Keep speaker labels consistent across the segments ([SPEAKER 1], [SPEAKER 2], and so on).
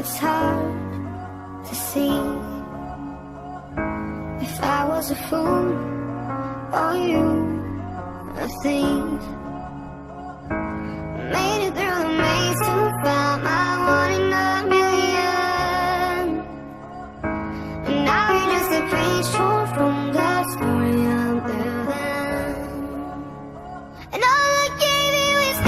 [SPEAKER 1] It's hard to see if I was a fool or you a thief. Made it through the maze to find my one in a million. And now you're just a page torn from the story I'm living. And all I gave you is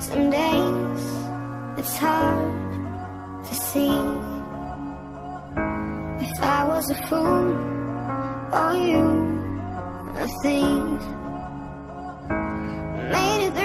[SPEAKER 1] some days it's hard to see if I was a fool or you a thief. Made it